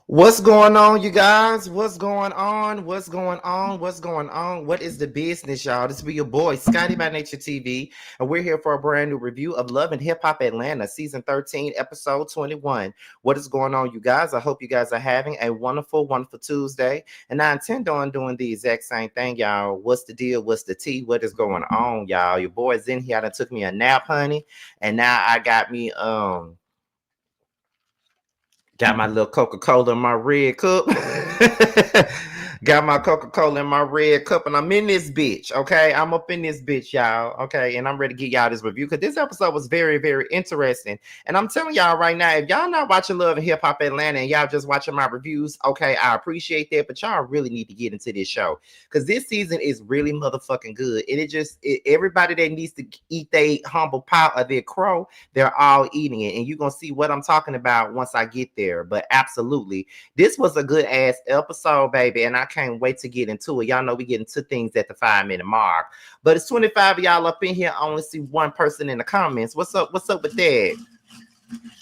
What's going on, you guys? What's going on? What's going on? What's going on? What is the business, y'all? This be your boy, Scotty by Nature TV, and we're here for a brand new review of Love and Hip Hop Atlanta, Season 13, Episode 21. What is going on, you guys? I hope you guys are having a wonderful, wonderful Tuesday, and I intend on doing the exact same thing, y'all. What's the deal? What's the tea? What is going on, y'all? Your boy's in here. I done took me a nap, honey, and now I got my little Coca-Cola in my red cup. Got my Coca-Cola in my red cup, and I'm in this bitch. Okay, I'm up in this bitch, y'all. Okay, and I'm ready to get y'all this review because this episode was very, very interesting. And I'm telling y'all right now, if y'all not watching Love and Hip Hop Atlanta and y'all just watching my reviews, okay, I appreciate that. But y'all really need to get into this show because this season is really motherfucking good. And everybody that needs to eat their humble pie or their crow, they're all eating it. And you're gonna see what I'm talking about once I get there. But absolutely, this was a good ass episode, baby, and I can't wait to get into it. Y'all know we get into things at the 5-minute mark, but it's 25 of y'all up in here. I only see one person in the comments. What's up? What's up with that?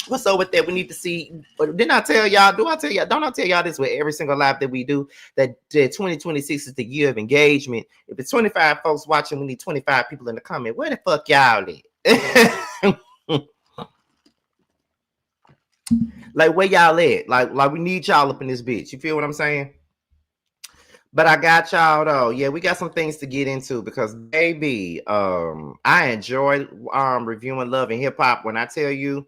What's up with that? We need to see. Didn't I tell y'all? Do I tell y'all? Don't I tell y'all this with every single live that we do? That 2026 is the year of engagement. If it's 25 folks watching, we need 25 people in the comment. Where the fuck y'all at? Like, where y'all at? Like we need y'all up in this bitch. You feel what I'm saying? But I got y'all though. Yeah, we got some things to get into because baby, I enjoy reviewing Love and Hip Hop. When I tell you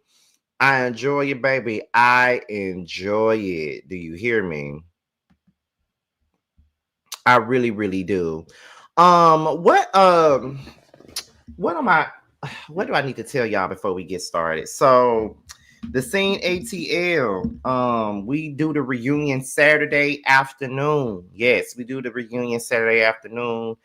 I enjoy it, baby, I enjoy it. Do you hear me? I really, really do. What am I what do I need to tell y'all before we get started? So the scene ATL, we do the reunion Saturday afternoon. Yes, we do the reunion Saturday afternoon.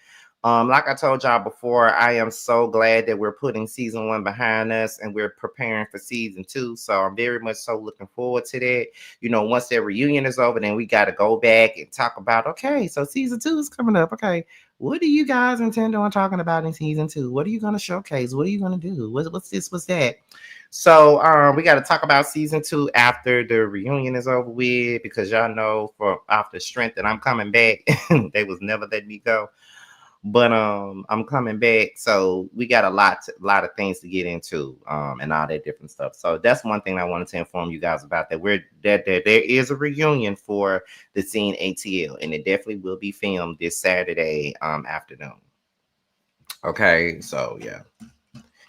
Like I told y'all before, I am so glad that we're putting season 1 behind us and we're preparing for season 2. So I'm very much so looking forward to that. You know, once that reunion is over, then we got to go back and talk about, okay, so season 2 is coming up. Okay, what do you guys intend on talking about in season 2? What are you going to showcase? What are you going to do? What's this? What's that? So we got to talk about season 2 after the reunion is over with because y'all know for after strength that I'm coming back. They was never letting me go. But I'm coming back, so we got a lot of things to get into, and all that different stuff. So that's one thing I wanted to inform you guys about, that that there is a reunion for the scene ATL, and it definitely will be filmed this Saturday afternoon. Okay, so yeah.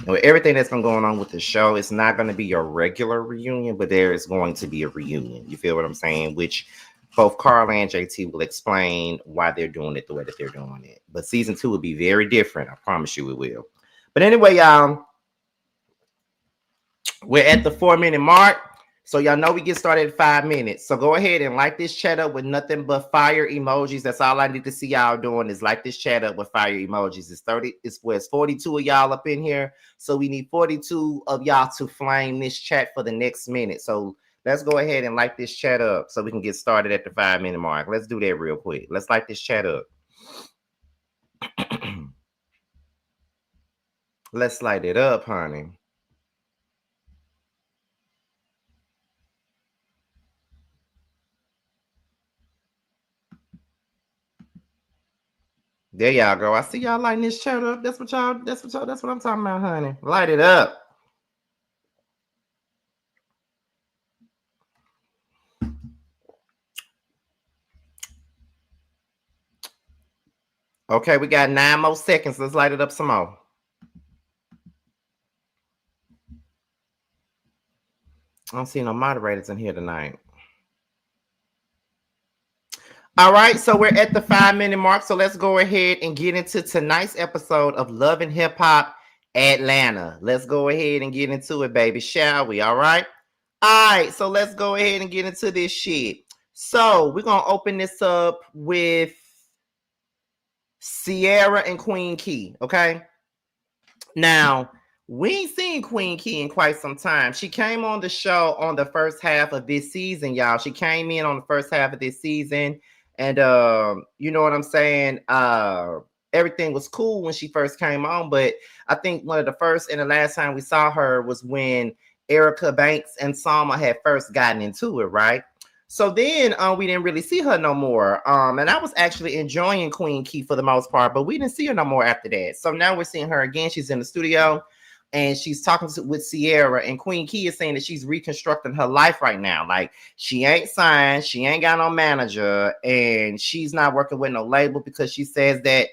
And with everything that's been going on with the show, it's not going to be a regular reunion, but there is going to be a reunion. You feel what I'm saying? Which both Carla and JT will explain why they're doing it the way that they're doing it. But season 2 will be very different. I promise you it will. But anyway, y'all, we're at the 4-minute mark. So y'all know we get started at 5 minutes. So go ahead and like this chat up with nothing but fire emojis. That's all I need to see y'all doing is like this chat up with fire emojis. It's 42 of y'all up in here. So we need 42 of y'all to flame this chat for the next minute. So let's go ahead and like this chat up so we can get started at the 5-minute mark. Let's do that real quick. Let's like this chat up. Let's light it up, honey. There y'all go. I see y'all lighting this chat up. That's what I'm talking about, honey. Light it up. Okay, we got 9 more seconds. Let's light it up some more. I don't see no moderators in here tonight. All right, so we're at the 5-minute mark. So let's go ahead and get into tonight's episode of Love and Hip Hop Atlanta. Let's go ahead and get into it, baby. Shall we? All right. All right, so let's go ahead and get into this shit. So we're gonna open this up with Sierra and Queen Key. Okay. Now, we ain't seen Queen Key in quite some time. She came on the show on the first half of this season, y'all. She came in on the first half of this season, and you know what I'm saying? Everything was cool when she first came on, but I think one of the first and the last time we saw her was when Erica Banks and Salma had first gotten into it, right? So then we didn't really see her no more. And I was actually enjoying Queen Key for the most part, but we didn't see her no more after that. So now we're seeing her again. She's in the studio and she's talking with Sierra, and Queen Key is saying that she's reconstructing her life right now. Like, she ain't signed, she ain't got no manager, and she's not working with no label because she says that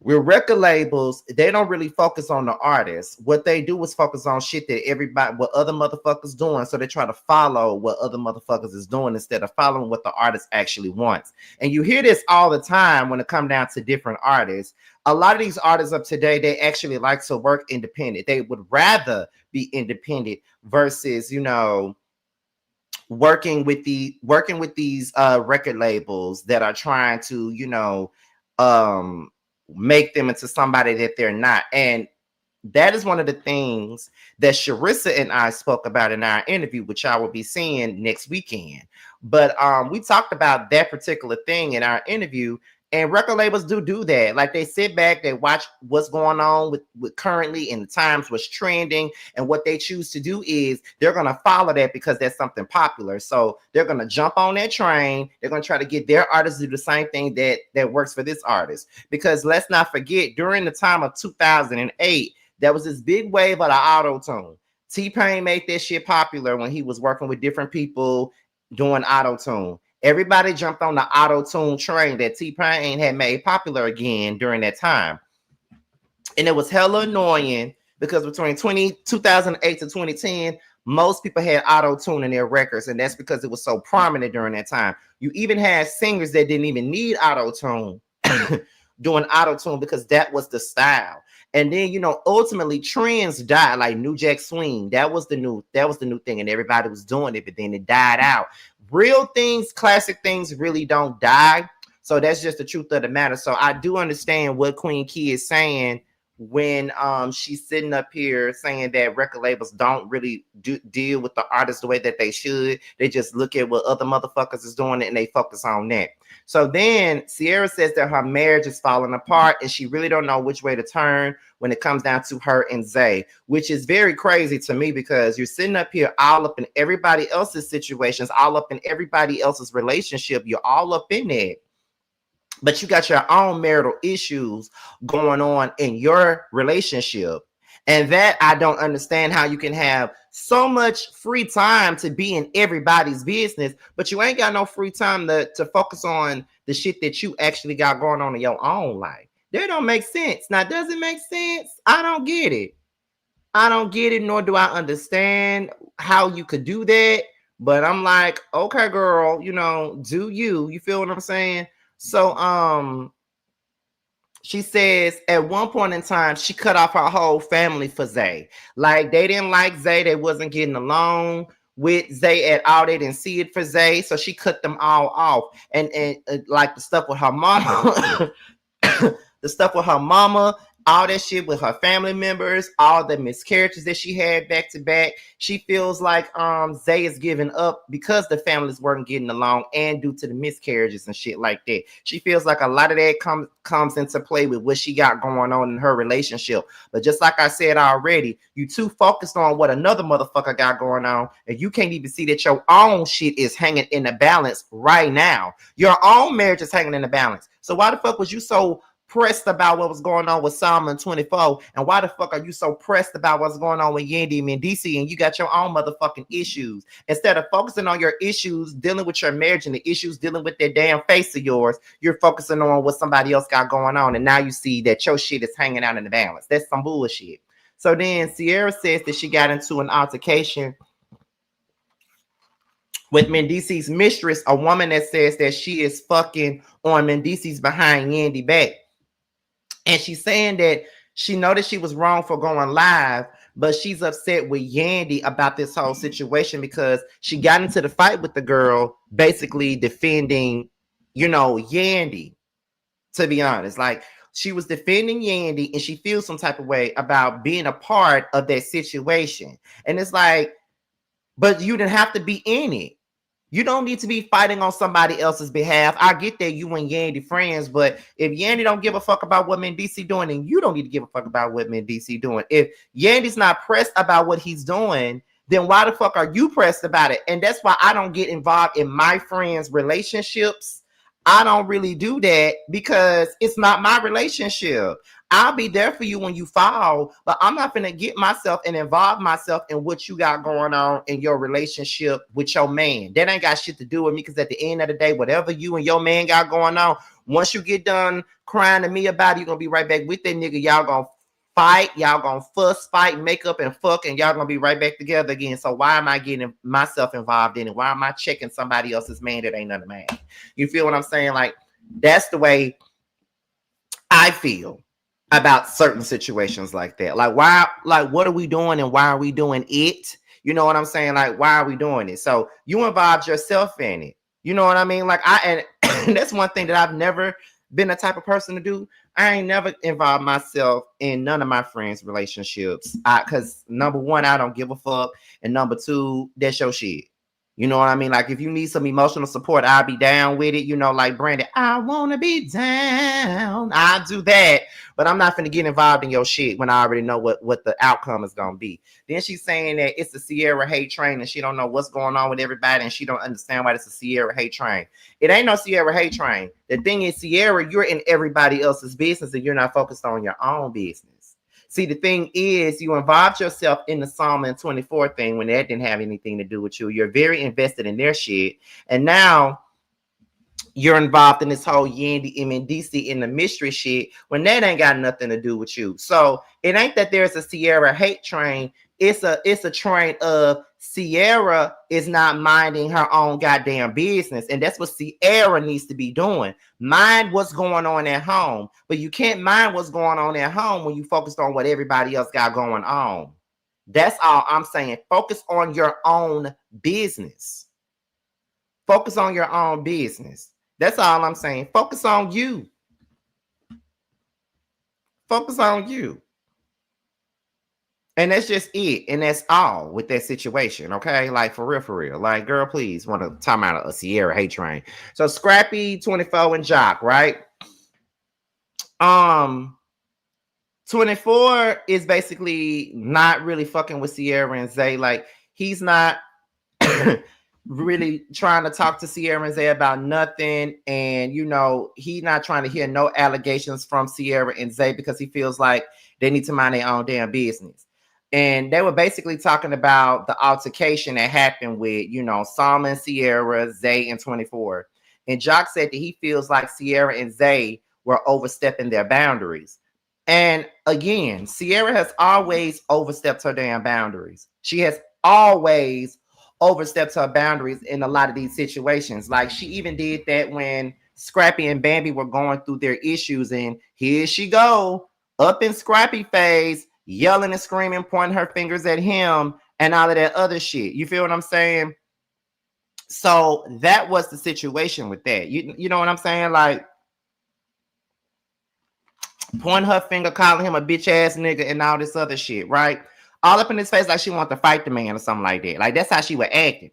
with record labels, they don't really focus on the artists. What they do is focus on shit that everybody, what other motherfuckers doing. So they try to follow what other motherfuckers is doing instead of following what the artist actually wants. And you hear this all the time when it comes down to different artists. A lot of these artists of today, they actually like to work independent. They would rather be independent versus, you know, working with these record labels that are trying to, you know, make them into somebody that they're not. And that is one of the things that Sharissa and I spoke about in our interview, which I will be seeing next weekend. But we talked about that particular thing in our interview. And record labels do that. Like, they sit back, they watch what's going on with currently in the times, what's trending, and what they choose to do is they're gonna follow that because that's something popular. So they're gonna jump on that train. They're gonna try to get their artists to do the same thing that works for this artist. Because let's not forget, during the time of 2008, there was this big wave of the auto-tune. T-Pain made that shit popular when he was working with different people doing auto-tune. Everybody jumped on the auto-tune train that T-Pain had made popular again during that time. And it was hella annoying because between 2008 to 2010, most people had auto-tune in their records. And that's because it was so prominent during that time. You even had singers that didn't even need auto-tune doing auto-tune because that was the style. And then, you know, ultimately trends died, like New Jack Swing. That was the new thing, and everybody was doing it, but then it died out. Real things, classic things really don't die. So that's just the truth of the matter. So I do understand what Queen Key is saying when she's sitting up here saying that record labels don't really deal with the artists the way that they should. They just look at what other motherfuckers is doing and they focus on that. So then Sierra says that her marriage is falling apart and she really don't know which way to turn when it comes down to her and Zay, which is very crazy to me because you're sitting up here all up in everybody else's situations, all up in everybody else's relationship. You're all up in it. But you got your own marital issues going on in your relationship. And that I don't understand how you can have so much free time to be in everybody's business, but you ain't got no free time to focus on the shit that you actually got going on in your own life. That don't make sense. Now, does it make sense? I don't get it. I don't get it, nor do I understand how you could do that. But I'm like, okay, girl, you know, do you? You feel what I'm saying? So, she says at one point in time, she cut off her whole family for Zay. Like, they didn't like Zay. They wasn't getting along with Zay at all. They didn't see it for Zay. So she cut them all off. And like the stuff with her mama, the stuff with her mama, all that shit with her family members, all the miscarriages that she had back to back. She feels like Zay is giving up because the families weren't getting along and due to the miscarriages and shit like that. She feels like a lot of that comes into play with what she got going on in her relationship. But just like I said already, you too focused on what another motherfucker got going on, and you can't even see that your own shit is hanging in the balance right now. Your own marriage is hanging in the balance. So why the fuck was you so pressed about what was going on with Salmon 24, and why the fuck are you so pressed about what's going on with Yandy and Mendici, and you got your own motherfucking issues? Instead of focusing on your issues, dealing with your marriage and the issues dealing with that damn face of yours, you're focusing on what somebody else got going on, and now you see that your shit is hanging out in the balance. That's some bullshit. So then Sierra says that she got into an altercation with Mendici's mistress, a woman that says that she is fucking on Mendici's behind Yandy back. And she's saying that she noticed she was wrong for going live, but she's upset with Yandy about this whole situation because she got into the fight with the girl, basically defending, you know, Yandy, to be honest. Like, she was defending Yandy and she feels some type of way about being a part of that situation. And it's like, but you didn't have to be in it. You don't need to be fighting on somebody else's behalf. I get that you and Yandy friends, but if Yandy don't give a fuck about what Mendici doing, then you don't need to give a fuck about what Mendici doing. If Yandy's not pressed about what he's doing, then why the fuck are you pressed about it? And that's why I don't get involved in my friends' relationships. I don't really do that because it's not my relationship. I'll be there for you when you fall, but I'm not gonna get myself and involve myself in what you got going on in your relationship with your man. That ain't got shit to do with me, because at the end of the day, whatever you and your man got going on, once you get done crying to me about it, you're gonna be right back with that nigga. Y'all gonna fight, y'all gonna fuss, fight, make up, and fuck, and y'all gonna be right back together again. So why am I getting myself involved in it? Why am I checking somebody else's man that ain't none of mine? You feel what I'm saying? Like, that's the way I feel about certain situations like that. Like, why, like, what are we doing and why are we doing it? You know what I'm saying? Like, why are we doing it? So you involved yourself in it. You know what I mean? Like, and that's one thing that I've never been the type of person to do. I ain't never involved myself in none of my friends' relationships. Because number one, I don't give a fuck. And number two, that's your shit. You know what I mean? Like, if you need some emotional support, I'll be down with it. You know, like Brandon, I want to be down. I do that. But I'm not going to get involved in your shit when I already know what the outcome is going to be. Then she's saying that it's the Sierra hate train and she don't know what's going on with everybody and she don't understand why it's a Sierra hate train. It ain't no Sierra hate train. The thing is, Sierra, you're in everybody else's business and you're not focused on your own business. See, the thing is, you involved yourself in the Psalm and 24 thing when that didn't have anything to do with you. You're very invested in their shit. And now you're involved in this whole Yandy, MNDC in the mystery shit when that ain't got nothing to do with you. So it ain't that there's a Sierra hate train. It's a train of Sierra is not minding her own goddamn business. And that's what Sierra needs to be doing. Mind what's going on at home. But you can't mind what's going on at home when you focused on what everybody else got going on. That's all I'm saying. Focus on your own business. Focus on your own business. That's all I'm saying. Focus on you. Focus on you. And that's just it. And that's all with that situation. Okay. Like, for real, for real. Like, girl, please want to time out a Sierra hate train. So Scrappy, 24, and Jock, right? 24 is basically not really fucking with Sierra and Zay. Like, he's not really trying to talk to Sierra and Zay about nothing. And, you know, he not trying to hear no allegations from Sierra and Zay because he feels like they need to mind their own damn business. And they were basically talking about the altercation that happened with, you know, Salma and Sierra, Zay and 24. And Jock said that he feels like Sierra and Zay were overstepping their boundaries. And again, Sierra has always overstepped her damn boundaries. She has always overstepped her boundaries in a lot of these situations. Like, she even did that when Scrappy and Bambi were going through their issues. And here she go, up in Scrappy phase, yelling and screaming, pointing her fingers at him and all of that other shit. You feel what I'm saying? So that was the situation with that. You know what I'm saying? Like, pointing her finger, calling him a bitch ass nigga and all this other shit, right? All up in his face like she wanted to fight the man or something like that. Like, that's how she was acting.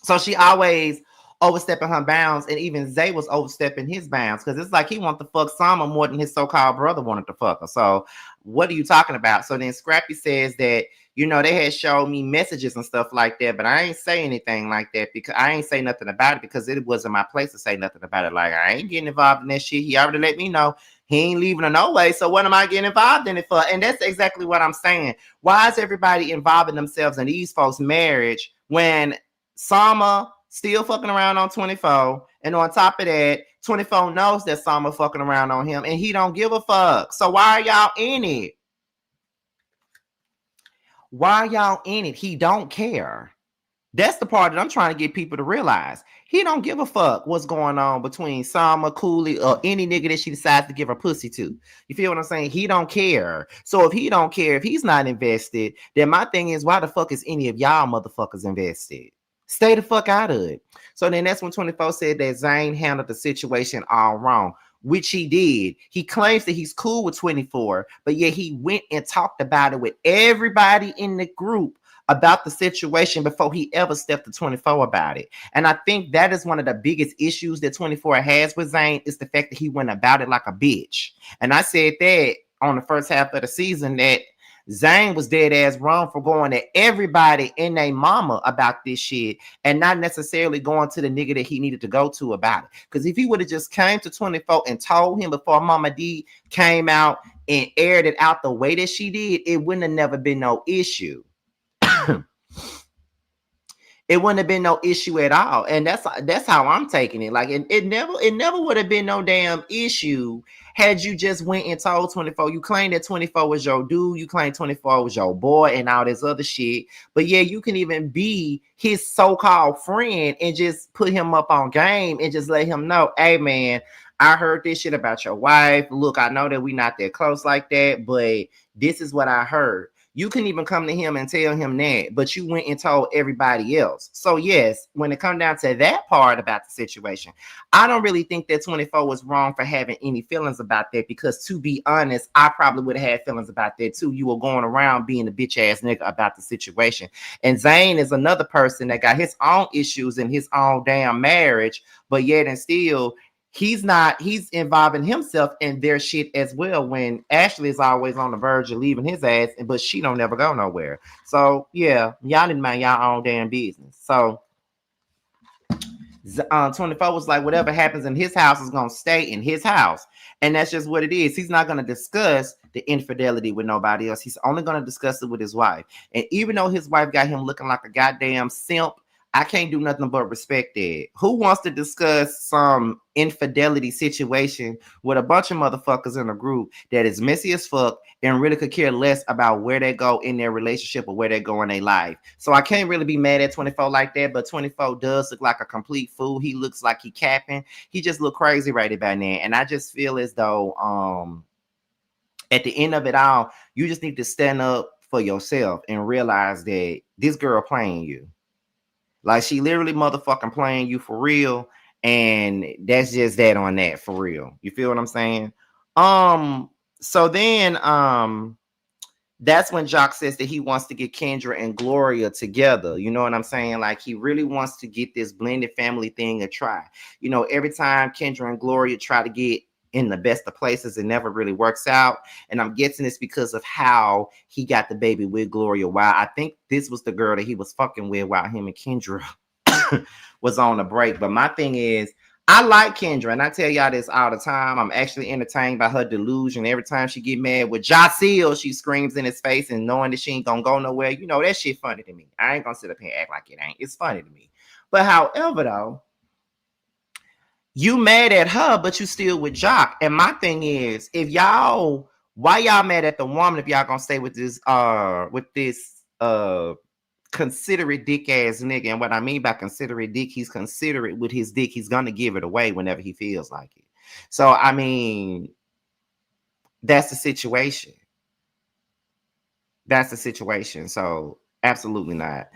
So she always overstepping her bounds, and even Zay was overstepping his bounds because it's like he wanted to fuck Sama more than his so-called brother wanted to fuck her. So what are you talking about? So then Scrappy says that, you know, they had showed me messages and stuff like that, but I ain't say anything like that because I ain't say nothing about it because it wasn't my place to say nothing about it. Like, I ain't getting involved in that shit. He already let me know he ain't leaving her no way. So what am I getting involved in it for? And that's exactly what I'm saying. Why is everybody involving themselves in these folks' marriage when Sama still fucking around on 24, and on top of that, 24 knows that Sama fucking around on him, and he don't give a fuck. So why are y'all in it? Why are y'all in it? He don't care. That's the part that I'm trying to get people to realize. He don't give a fuck what's going on between Sama, Cooley, or any nigga that she decides to give her pussy to. You feel what I'm saying? He don't care. So if he don't care, if he's not invested, then my thing is, why the fuck is any of y'all motherfuckers invested? Stay the fuck out of it. So then that's when 24 said that Zane handled the situation all wrong, which he did. He claims that he's cool with 24, but yet he went and talked about it with everybody in the group about the situation before he ever stepped to 24 about it. And I think that is one of the biggest issues that 24 has with Zane, is the fact that he went about it like a bitch. And I said that on the first half of the season, that Zane was dead ass wrong for going to everybody and their mama about this shit and not necessarily going to the nigga that he needed to go to about it. Because if he would have just came to 24 and told him before Mama D came out and aired it out the way that she did, it wouldn't have never been no issue. It wouldn't have been no issue at all. And that's how I'm taking it. Like it never would have been no damn issue had you just went and told 24. You claim that 24 was your dude, you claim 24 was your boy and all this other shit. But yeah, you can even be his so-called friend and just put him up on game and just let him know, hey man, I heard this shit about your wife. Look, I know that we not that close like that, but this is what I heard. You can even come to him and tell him that, but you went and told everybody else. So yes, when it comes down to that part about the situation, I don't really think that 24 was wrong for having any feelings about that, because to be honest, I probably would have had feelings about that too. You were going around being a bitch ass nigga about the situation. And Zane is another person that got his own issues in his own damn marriage, but yet and still, he's involving himself in their shit as well, when Ashley is always on the verge of leaving his ass, but she don't never go nowhere. So yeah, y'all need to mind y'all own damn business. So 24 was like, whatever happens in his house is gonna stay in his house, and that's just what it is. He's not gonna discuss the infidelity with nobody else. He's only gonna discuss it with his wife. And even though his wife got him looking like a goddamn simp, I can't do nothing but respect that. Who wants to discuss some infidelity situation with a bunch of motherfuckers in a group that is messy as fuck and really could care less about where they go in their relationship or where they go in their life? So I can't really be mad at 24 like that, but 24 does look like a complete fool. He looks like he capping. He just look crazy right about now. And I just feel as though at the end of it all, you just need to stand up for yourself and realize that this girl playing you. Like, she literally motherfucking playing you for real. And that's just that on that for real. You feel what I'm saying? So then that's when Jock says that he wants to get Kendra and Gloria together. You know what I'm saying? Like, he really wants to get this blended family thing a try. You know, every time Kendra and Gloria try to get in the best of places, it never really works out. And I'm guessing it's because of how he got the baby with Gloria. While I think this was the girl that he was fucking with while him and Kendra was on a break. But my thing is, I like Kendra, and I tell y'all this all the time. I'm actually entertained by her delusion. Every time she get mad with Jaceel, she screams in his face, and knowing that she ain't gonna go nowhere, you know, that shit funny to me. I ain't gonna sit up here and act like it ain't. It's funny to me. But however, though, you mad at her, but you still with Jock. And my thing is, why y'all mad at the woman if y'all gonna stay with this considerate dick ass nigga? And what I mean by considerate dick, he's considerate with his dick. He's gonna give it away whenever he feels like it. So I mean, that's the situation. That's the situation. So absolutely not.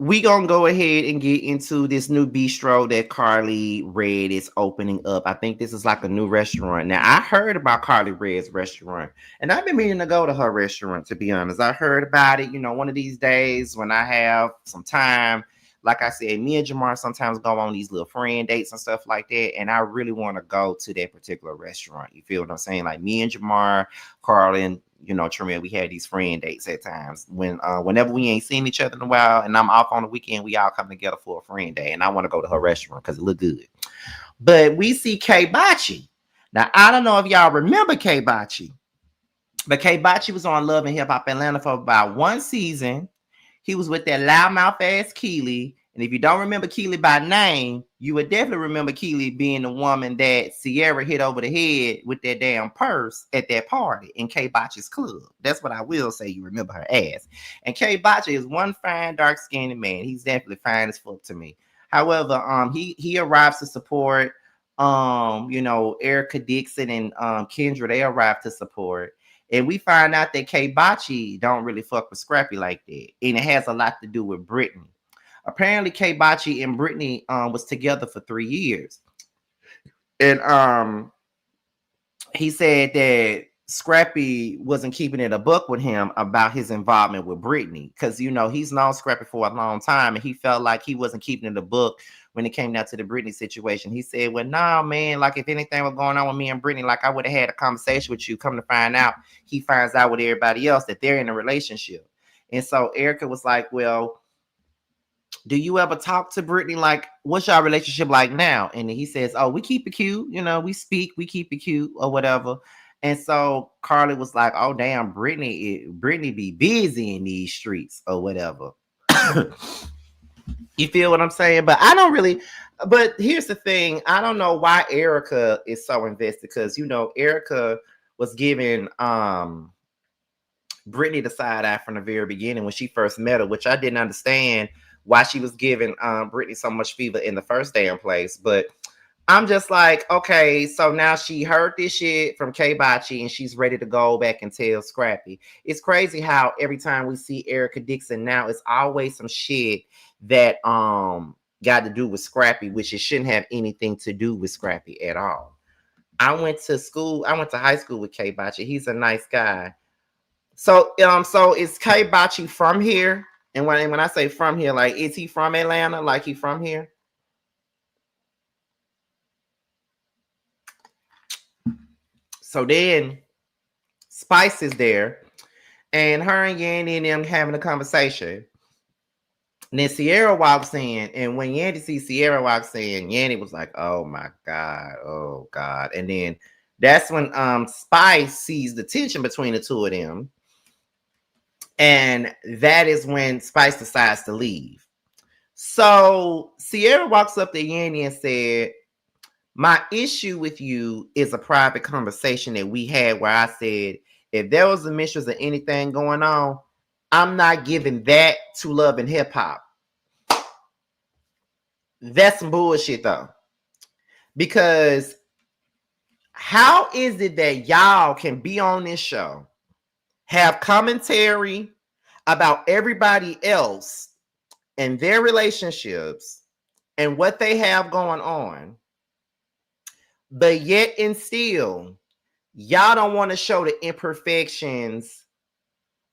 We gonna go ahead and get into this new bistro that Carly Red is opening up. I think this is like a new restaurant. Now, I heard about Carly Red's restaurant, and I've been meaning to go to her restaurant, to be honest. I heard about it, you know, one of these days when I have some time. Like I said, me and Jamar sometimes go on these little friend dates and stuff like that, and I really want to go to that particular restaurant. You feel what I'm saying? Like, me and Jamar, Carly, and you know, Tremere, we had these friend dates at times whenever we ain't seen each other in a while and I'm off on the weekend, we all come together for a friend day, and I want to go to her restaurant because it look good. But we see K Bachi. Now, I don't know if y'all remember K Bachi, but K Bachi was on Love and Hip Hop Atlanta for about one season. He was with that loudmouth ass Keely. And if you don't remember Keely by name, you would definitely remember Keely being the woman that Sierra hit over the head with that damn purse at that party in K Bachi's club. That's what I will say. You remember her ass. And K Bachi is one fine, dark-skinned man. He's definitely fine as fuck to me. However, he arrives to support you know, Erica Dixon and Kendra. They arrive to support. And we find out that K Bachi don't really fuck with Scrappy like that. And it has a lot to do with Brittany. Apparently, K Bachi and Brittany was together for 3 years. And he said that Scrappy wasn't keeping it a buck with him about his involvement with Brittany. Because, you know, he's known Scrappy for a long time, and he felt like he wasn't keeping it a book when it came down to the Brittany situation. He said, well, nah, man, like if anything was going on with me and Brittany, like I would have had a conversation with you. Come to find out, he finds out with everybody else that they're in a relationship. And so Erica was like, well, do you ever talk to Brittany? Like, what's your relationship like now? And he says, oh, we keep it cute. You know, we speak, we keep it cute or whatever. And so Carly was like, oh, damn, Brittany be busy in these streets or whatever. You feel what I'm saying? But I don't really, but here's the thing. I don't know why Erica is so invested because, you know, Erica was giving Brittany the side eye from the very beginning when she first met her, which I didn't understand why she was giving Brittany so much fever in the first damn place. But I'm just like, okay, so now she heard this shit from K Bachi and she's ready to go back and tell Scrappy. It's crazy how every time we see Erica Dixon now, it's always some shit that got to do with Scrappy, which it shouldn't have anything to do with Scrappy at all. I went to high school with K Bachi. He's a nice guy. So is K Bachi from here? And when I say from here, like, is he from Atlanta? Like, he from here? So then Spice is there, and her and Yandy and them having a conversation. And then Sierra walks in, and when Yandy sees Sierra walks in, Yandy was like, oh my God. And then that's when Spice sees the tension between the two of them. And that is when Spice decides to leave. So Sierra walks up to Yandy and said, my issue with you is a private conversation that we had where I said, if there was a mistress or anything going on, I'm not giving that to Love and Hip Hop. That's some bullshit though. Because how is it that y'all can be on this show, have commentary about everybody else and their relationships and what they have going on, but yet and still, y'all don't want to show the imperfections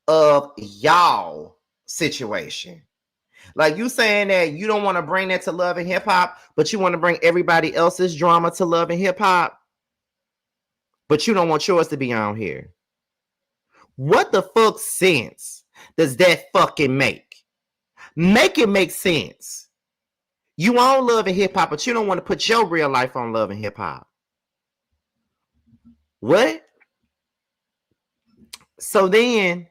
of y'all situation? Like, you saying that you don't want to bring that to Love and Hip Hop, but you want to bring everybody else's drama to Love and Hip Hop, but you don't want yours to be on here. What the fuck sense does that fucking make? Make it make sense. You own Love and Hip Hop, but you don't want to put your real life on Love and Hip Hop. What? So then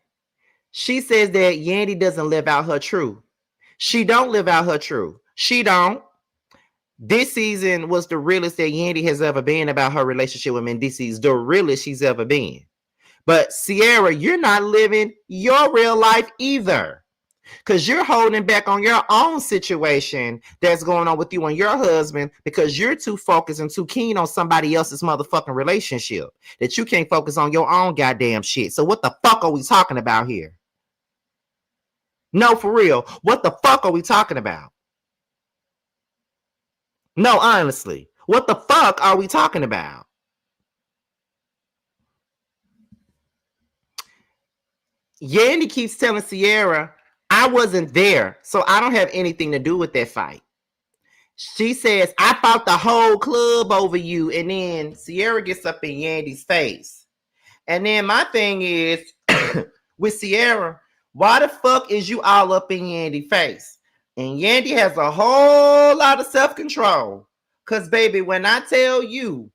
she says that Yandy doesn't live out her truth. She don't live out her truth. She don't. This season was the realest that Yandy has ever been about her relationship with Mendices. The realest she's ever been. But Sierra, you're not living your real life either. Because you're holding back on your own situation that's going on with you and your husband because you're too focused and too keen on somebody else's motherfucking relationship that you can't focus on your own goddamn shit. So what the fuck are we talking about here? No, for real. What the fuck are we talking about? No, honestly. What the fuck are we talking about? Yandy keeps telling Sierra, I wasn't there, so I don't have anything to do with that fight. She says, I fought the whole club over you. And then Sierra gets up in Yandy's face. And then my thing is, with Sierra, why the fuck is you all up in Yandy's face? And Yandy has a whole lot of self-control. Because, baby, when I tell you,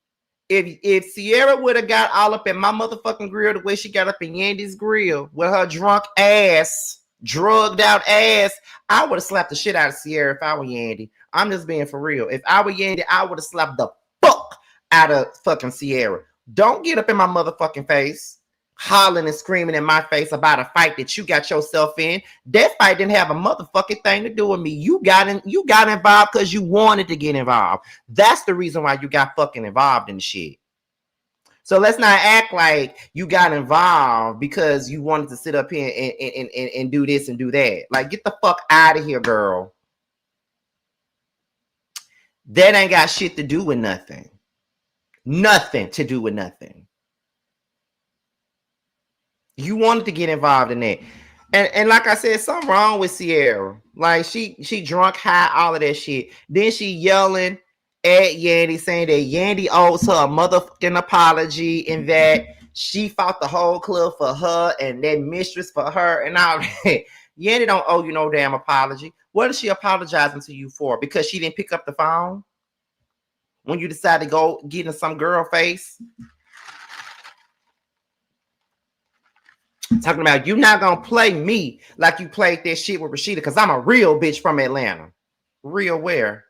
if Sierra would have got all up in my motherfucking grill the way she got up in Yandy's grill with her drunk ass, drugged out ass, I would have slapped the shit out of Sierra if I were Yandy. I'm just being for real. If I were Yandy, I would have slapped the fuck out of fucking Sierra. Don't get up in my motherfucking face, hollering and screaming in my face about a fight that you got yourself in. That fight didn't have a motherfucking thing to do with me. You got involved because you wanted to get involved. That's the reason why you got fucking involved in the shit. So let's not act like you got involved because you wanted to sit up here and do this and do that. Like, get the fuck out of here, girl. That ain't got shit to do with nothing. Nothing to do with nothing. You wanted to get involved in that. And like I said, something wrong with Sierra. Like she drunk, high, all of that shit. Then she yelling at Yandy, saying that Yandy owes her a motherfucking apology and that she fought the whole club for her and that mistress for her and all that. Yandy don't owe you no damn apology. What is she apologizing to you for? Because she didn't pick up the phone when you decided to go get in some girl face? Talking about you not gonna play me like you played that shit with Rashida, because I'm a real bitch from Atlanta. Real where?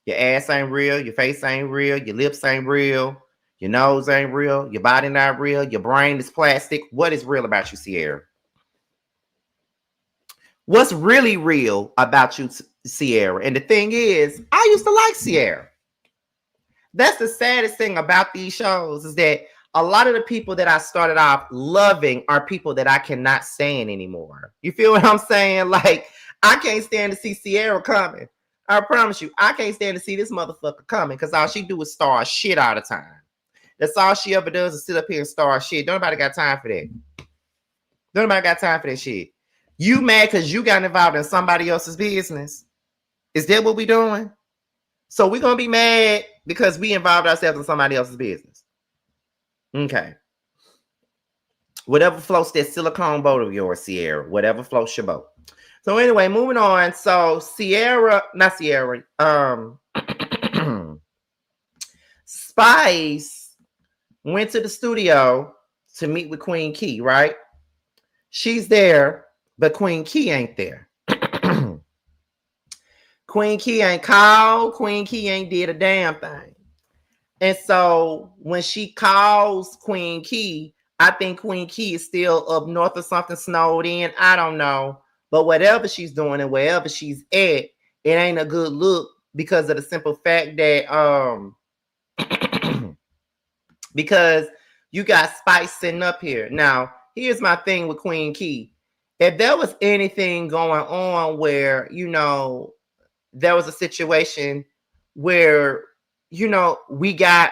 Your ass ain't real, your face ain't real, your lips ain't real, your nose ain't real, your body not real, your brain is plastic. What is real about you, Sierra? What's really real about you, Sierra? And the thing is, I used to like Sierra. That's the saddest thing about these shows, is that a lot of the people that I started off loving are people that I cannot stand anymore. You feel what I'm saying? Like, I can't stand to see Sierra coming. I promise you, I can't stand to see this motherfucker coming, because all she do is star shit all the time. That's all she ever does, is sit up here and star shit. Nobody got time for that. Nobody got time for that shit. You mad because you got involved in somebody else's business? Is that what we doing? So we're going to be mad because we involved ourselves in somebody else's business. Okay. Whatever floats that silicone boat of yours, Sierra. Whatever floats your boat. So anyway, moving on. So Spice went to the studio to meet with Queen Key, right? She's there, but Queen Key ain't there. Queen Key ain't called. Queen Key ain't did a damn thing. And so when she calls Queen Key, I think Queen Key is still up north or something, snowed in. I don't know. But whatever she's doing and wherever she's at, it ain't a good look, because of the simple fact that because you got Spice sitting up here. Now, here's my thing with Queen Key. If there was anything going on where, there was a situation where, we got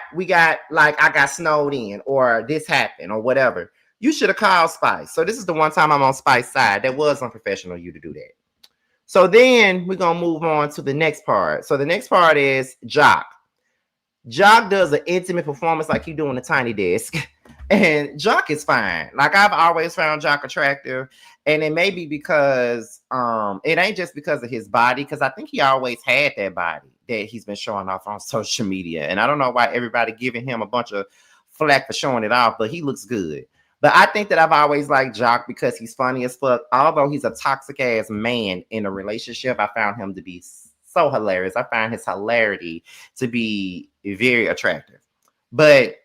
like, I got snowed in or this happened or whatever, you should have called Spice. So this is the one time I'm on Spice's side. That was unprofessional of you to do that. So then we're going to move on to the next part. So the next part is Jock. Jock does an intimate performance like he doing a tiny desk. And Jock is fine. Like, I've always found Jock attractive. And it may be because it ain't just because of his body, because I think he always had that body that he's been showing off on social media. And I don't know why everybody giving him a bunch of flack for showing it off, but he looks good. But I think that I've always liked Jock because he's funny as fuck. Although he's a toxic ass man in a relationship, I found him to be so hilarious. I find his hilarity to be very attractive. But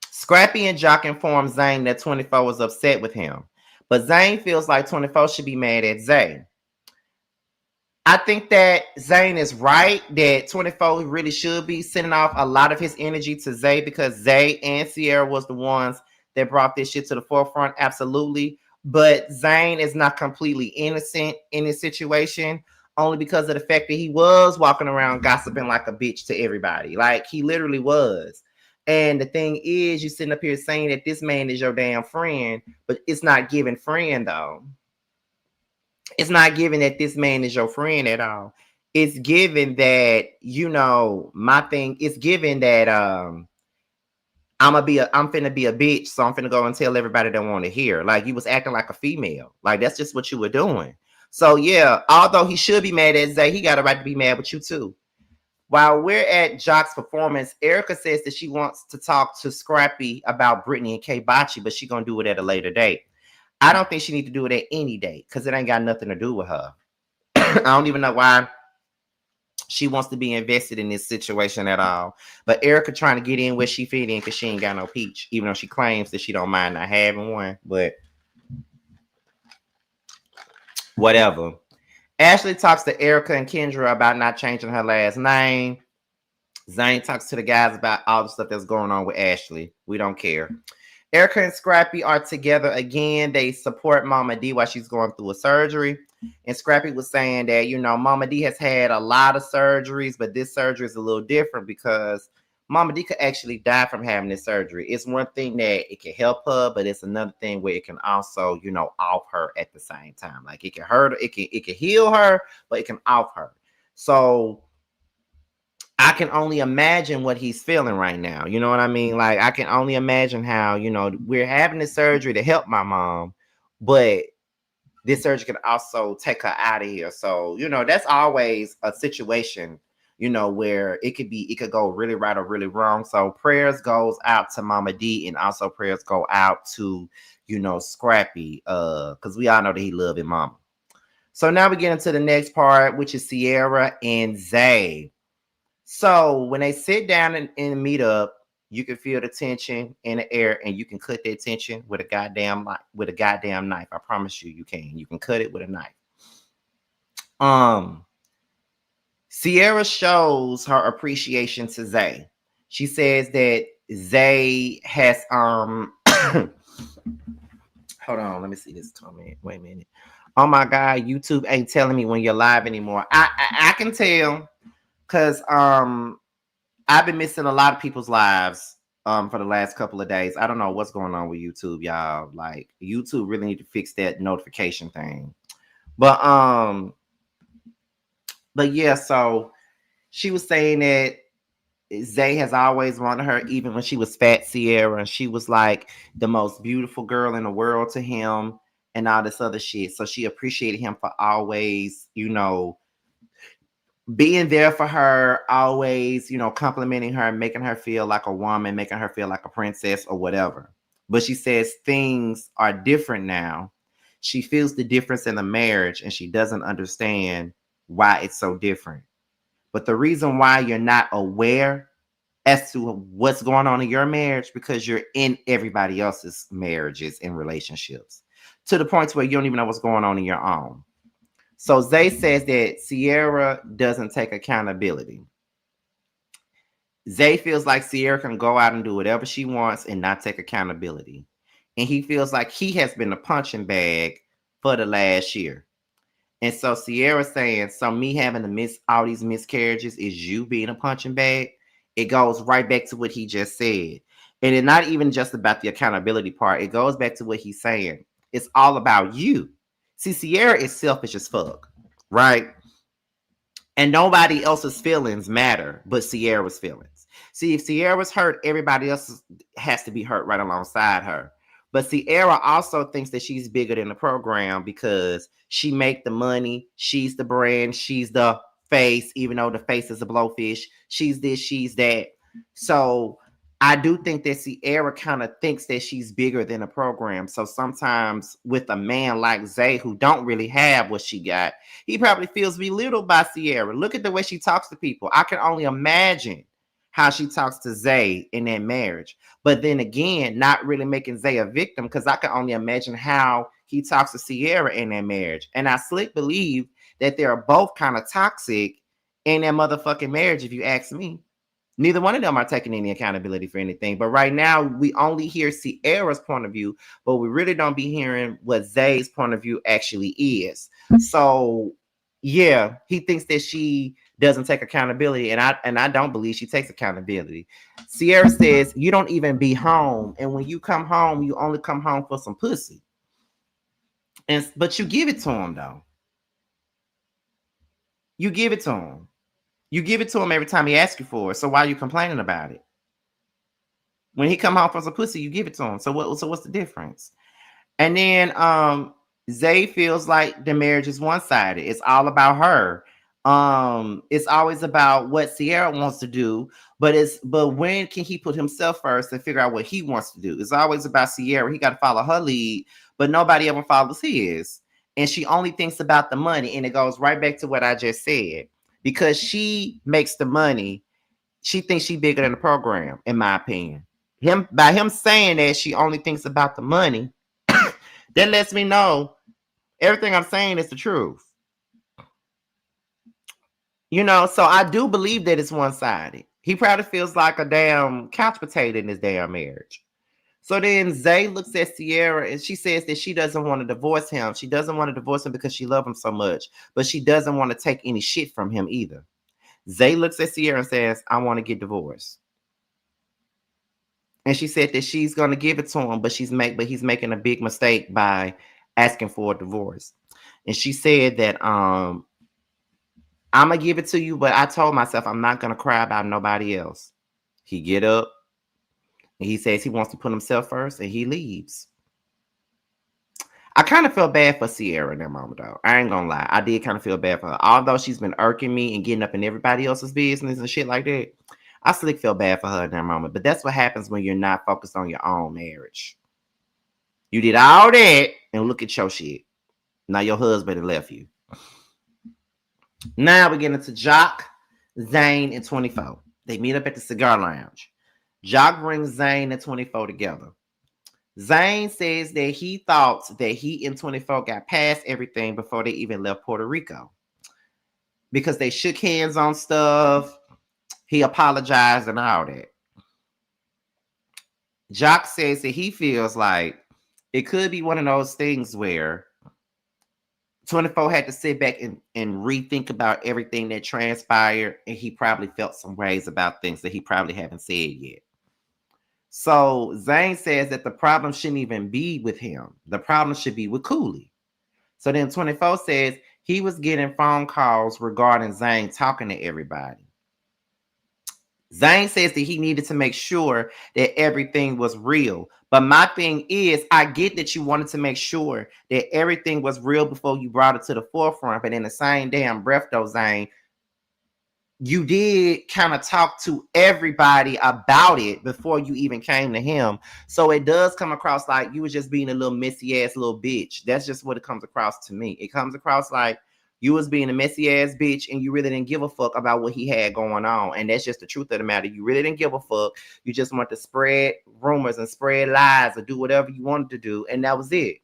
Scrappy and Jock informed Zane that 24 was upset with him. But Zane feels like 24 should be mad at Zane. I think that Zane is right, that 24 really should be sending off a lot of his energy to Zay, because Zay and Sierra was the ones that brought this shit to the forefront. Absolutely. But Zane is not completely innocent in this situation, only because of the fact that he was walking around gossiping like a bitch to everybody. Like, he literally was. And the thing is, you sitting up here saying that this man is your damn friend, but it's not giving friend, though. It's not giving that this man is your friend at all. It's given that, my thing, it's given that I'm finna be a bitch, so I'm finna go and tell everybody that want to hear. Like, you was acting like a female. Like, that's just what you were doing. So yeah, although he should be mad at Zay, he got a right to be mad with you too. While we're at Jock's performance, Erica says that she wants to talk to Scrappy about Brittany and K Bachi, but she's going to do it at a later date. I don't think she needs to do it at any date, because it ain't got nothing to do with her. I don't even know why she wants to be invested in this situation at all. But Erica trying to get in where she fit in, because she ain't got no peach, even though she claims that she don't mind not having one. But whatever. Ashley talks to Erica and Kendra about not changing her last name. Zane talks to the guys about all the stuff that's going on with Ashley. We don't care. Erica and Scrappy are together again. They support Mama D while she's going through a surgery. And Scrappy was saying that, Mama D has had a lot of surgeries, but this surgery is a little different because Mama D could actually die from having this surgery. It's one thing that it can help her, but it's another thing where it can also, off her at the same time. Like it can hurt her, it can heal her, but it can off her. So I can only imagine what he's feeling right now. You know what I mean? Like I can only imagine how, we're having this surgery to help my mom, but this surgery can also take her out of here. So, that's always a situation, where it could go really right or really wrong. So prayers goes out to Mama D, and also prayers go out to, Scrappy, because we all know that he loved his mama. So now we get into the next part, which is Sierra and Zay. So when they sit down and meet up, you can feel the tension in the air, and you can cut that tension with a goddamn knife. I promise you, you can. You can cut it with a knife. Sierra shows her appreciation to Zay. She says that Zay has hold on, let me see this comment. Wait a minute. Oh my God, YouTube ain't telling me when you're live anymore. I can tell because I've been missing a lot of people's lives for the last couple of days. I don't know what's going on with YouTube, y'all. Like YouTube really need to fix that notification thing. But yeah, so she was saying that Zay has always wanted her, even when she was fat Sierra, and she was like the most beautiful girl in the world to him and all this other shit. So she appreciated him for always, being there for her, always, complimenting her, making her feel like a woman, making her feel like a princess or whatever. But she says things are different now. She feels the difference in the marriage, and she doesn't understand why it's so different. But the reason why you're not aware as to what's going on in your marriage, because you're in everybody else's marriages and relationships to the point where you don't even know what's going on in your own. So Zay says that Sierra doesn't take accountability. Zay feels like Sierra can go out and do whatever she wants and not take accountability. And he feels like he has been a punching bag for the last year. And so Sierra's saying, so me having to miss all these miscarriages is you being a punching bag. It goes right back to what he just said. And it's not even just about the accountability part. It goes back to what he's saying. It's all about you. See, Sierra is selfish as fuck, right? And nobody else's feelings matter but Sierra's feelings. See, if Sierra's hurt, everybody else has to be hurt right alongside her. But Sierra also thinks that she's bigger than the program because she make the money. She's the brand. She's the face, even though the face is a blowfish. She's this, she's that. So I do think that Sierra kind of thinks that she's bigger than a program. So sometimes with a man like Zay, who don't really have what she got, he probably feels belittled by Sierra. Look at the way she talks to people. I can only imagine how she talks to Zay in that marriage. But then again, not really making Zay a victim, because I can only imagine how he talks to Sierra in that marriage. And I slick believe that they are both kind of toxic in that motherfucking marriage, if you ask me. Neither one of them are taking any accountability for anything. But right now, we only hear Sierra's point of view, but we really don't be hearing what Zay's point of view actually is. So, yeah, he thinks that she doesn't take accountability, and I don't believe she takes accountability. Sierra says you don't even be home, and when you come home, you only come home for some pussy. But you give it to him though. You give it to him. You give it to him every time he asks you for it. So why are you complaining about it? When he come home for some pussy, you give it to him. So what's the difference? And then Zay feels like the marriage is one-sided. It's all about her. It's always about what Sierra wants to do, but when can he put himself first and figure out what he wants to do? It's always about Sierra. He got to follow her lead, but nobody ever follows his. And she only thinks about the money, and it goes right back to what I just said. Because she makes the money, she thinks she's bigger than the program, in my opinion. By him saying that she only thinks about the money, that lets me know everything I'm saying is the truth. So I do believe that it's one-sided. He probably feels like a damn couch potato in his damn marriage. So then Zay looks at Sierra and she says that she doesn't want to divorce him. She doesn't want to divorce him because she loves him so much, but she doesn't want to take any shit from him either. Zay looks at Sierra and says, I want to get divorced. And she said that she's gonna give it to him, but he's making a big mistake by asking for a divorce. And she said that I'm gonna give it to you, but I told myself I'm not gonna cry about nobody else. He get up and he says he wants to put himself first, and he leaves. I kind of felt bad for Sierra in that moment, though. I ain't gonna lie. I did kind of feel bad for her. Although she's been irking me and getting up in everybody else's business and shit like that, I still feel bad for her in that moment. But that's what happens when you're not focused on your own marriage. You did all that, and look at your shit. Now your husband had left you. Now we get into Jock, Zane, and 24. They meet up at the Cigar Lounge. Jock brings Zane and 24 together. Zane says that he thought that he and 24 got past everything before they even left Puerto Rico. Because they shook hands on stuff. He apologized and all that. Jock says that he feels like it could be one of those things where 24 had to sit back and rethink about everything that transpired, and he probably felt some ways about things that he probably haven't said yet. So Zane says that the problem shouldn't even be with him. The problem should be with Cooley. So then 24 says he was getting phone calls regarding Zane talking to everybody. Zane says that he needed to make sure that everything was real. But my thing is, I get that you wanted to make sure that everything was real before you brought it to the forefront. But in the same damn breath, though, Zane, you did kind of talk to everybody about it before you even came to him. So it does come across like you was just being a little messy ass little bitch. That's just what it comes across to me. It comes across like you was being a messy ass bitch and you really didn't give a fuck about what he had going on. And that's just the truth of the matter. You really didn't give a fuck. You just want to spread rumors and spread lies or do whatever you wanted to do. And that was it.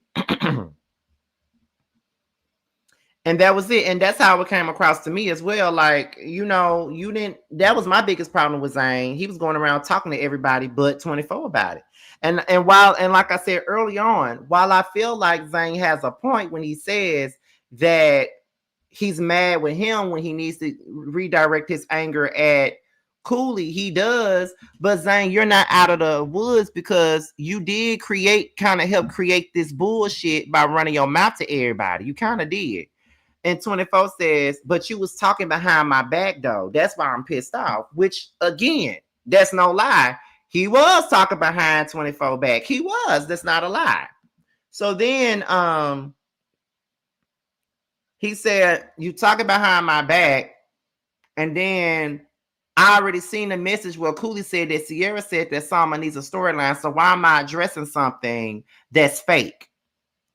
And that was it. And that's how it came across to me as well. Like, you know, you didn't, that was my biggest problem with Zane. He was going around talking to everybody but 24 about it. And like I said early on, while I feel like Zane has a point when he says that he's mad with him when he needs to redirect his anger at Cooley, he does. But Zane, you're not out of the woods because you did help create this bullshit by running your mouth to everybody. You kind of did. And 24 says, but you was talking behind my back, though. That's why I'm pissed off. Which, again, that's no lie. He was talking behind 24 back. He was. That's not a lie. So then he said, you talking behind my back. And then I already seen the message where Cooley said that Sierra said that Sama needs a storyline. So why am I addressing something that's fake?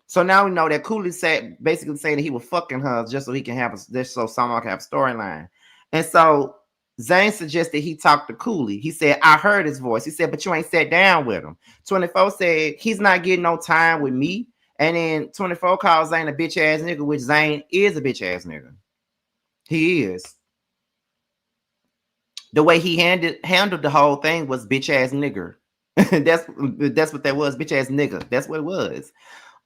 So now we know that Cooley said basically saying that he was fucking her just so he can so someone can have a storyline. And so Zane suggested he talk to Cooley. He said, I heard his voice. He said, but you ain't sat down with him. 24 said he's not getting no time with me. And then 24 calls Zane a bitch ass nigga, which Zane is a bitch ass nigga. He is. The way he handled the whole thing was bitch ass nigger. that's what that was, bitch ass nigga. That's what it was.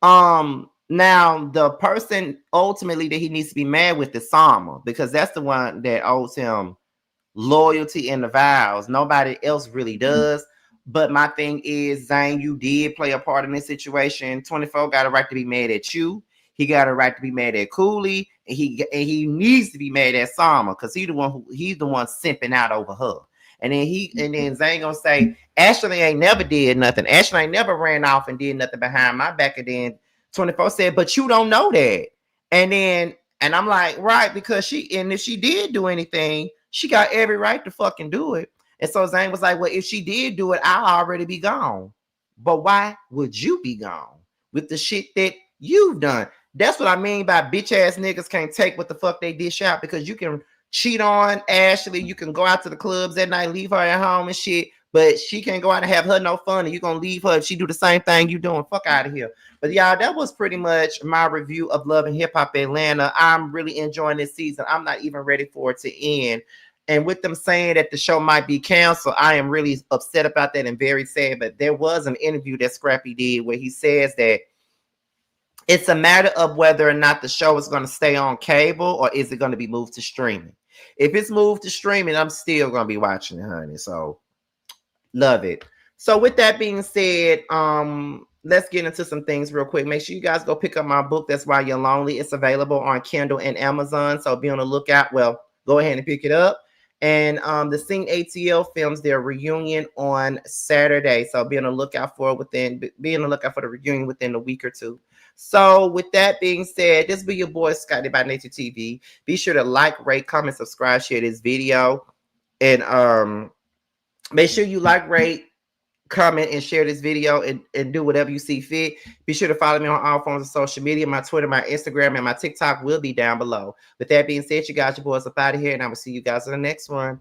Now the person ultimately that he needs to be mad with is Sama, because that's the one that owes him loyalty and the vows. Nobody else really does. But my thing is, Zane, you did play a part in this situation. 24 got a right to be mad at you. He got a right to be mad at Cooley, and he needs to be mad at Sama because he's the one simping out over her. And then Zane gonna say, Ashley ain't never did nothing. Ashley ain't never ran off and did nothing behind my back. And then 24 said, but you don't know that. And I'm like, right, because if she did do anything, she got every right to fucking do it. And so Zane was like, well, if she did do it, I'll already be gone. But why would you be gone with the shit that you've done? That's what I mean by bitch ass niggas can't take what the fuck they dish out, because you can cheat on Ashley, you can go out to the clubs at night, leave her at home and shit, but she can't go out and have her no fun, and you're gonna leave her if she do the same thing you doing. Fuck out of here. But y'all, that was pretty much my review of Love and Hip Hop Atlanta. I'm really enjoying this season. I'm not even ready for it to end. And with them saying that the show might be canceled, I am really upset about that and very sad. But there was an interview that Scrappy did where he says that it's a matter of whether or not the show is going to stay on cable or is it going to be moved to streaming. If it's moved to streaming, I'm still going to be watching it, honey. So love it. So with that being said, let's get into some things real quick. Make sure you guys go pick up my book, That's Why You're Lonely. It's available on Kindle and Amazon, so be on the lookout. Well, go ahead and pick it up. And the Sing ATL films their reunion on Saturday, so be on the lookout for the reunion within a week or two. So with that being said, this be your boy Scotty by Nature TV. Be sure to like, rate, comment, subscribe, share this video, and make sure you like, rate, comment, and share this video, and do whatever you see fit. Be sure to follow me on all forms of social media. My Twitter, my Instagram, and my TikTok will be down below. With that being said, you guys, your boys up out of here, and I will see you guys in the next one.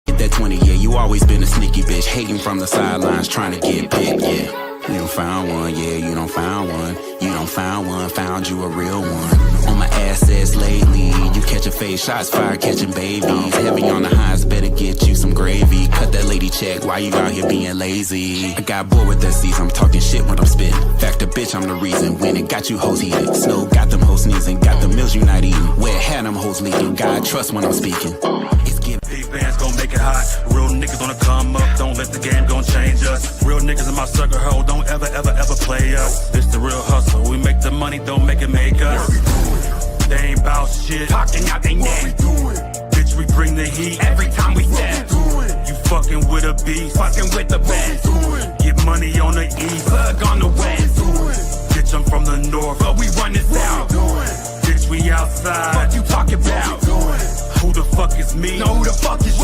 Get that 20, yeah, you always been a sneaky bitch, hating from the sidelines, trying to get picked, yeah. You don't found one, yeah, you don't found one. You don't found one, found you a real one. On my assets lately, you catching face shots, fire catching babies. Heavy on the highs, better get you some gravy. Cut that lady check, why you out here being lazy? I got bored with that season, I'm talking shit when I'm spitting. Fact the bitch, I'm the reason, when it got you hoes heated. Snow got them hoes sneezing, got the meals you not eating. Where had them hoes leaking, God trust when I'm speaking. It's giving. These bands gon' make it hot. Real niggas gonna come up. Don't let the game gon' change us. Real niggas in my circle, ho. Don't ever play us. This the real hustle. We make the money, don't make it make us. They ain't bout shit. Talking out they neck. Bitch, we bring the heat every time we step. You fucking with a beast. Fucking with the best. Get money on the east. Plug on the west. Bitch, I'm from the north. But we run this out. Bitch, we outside. What you talking about? Who the fuck is me? No, who the fuck is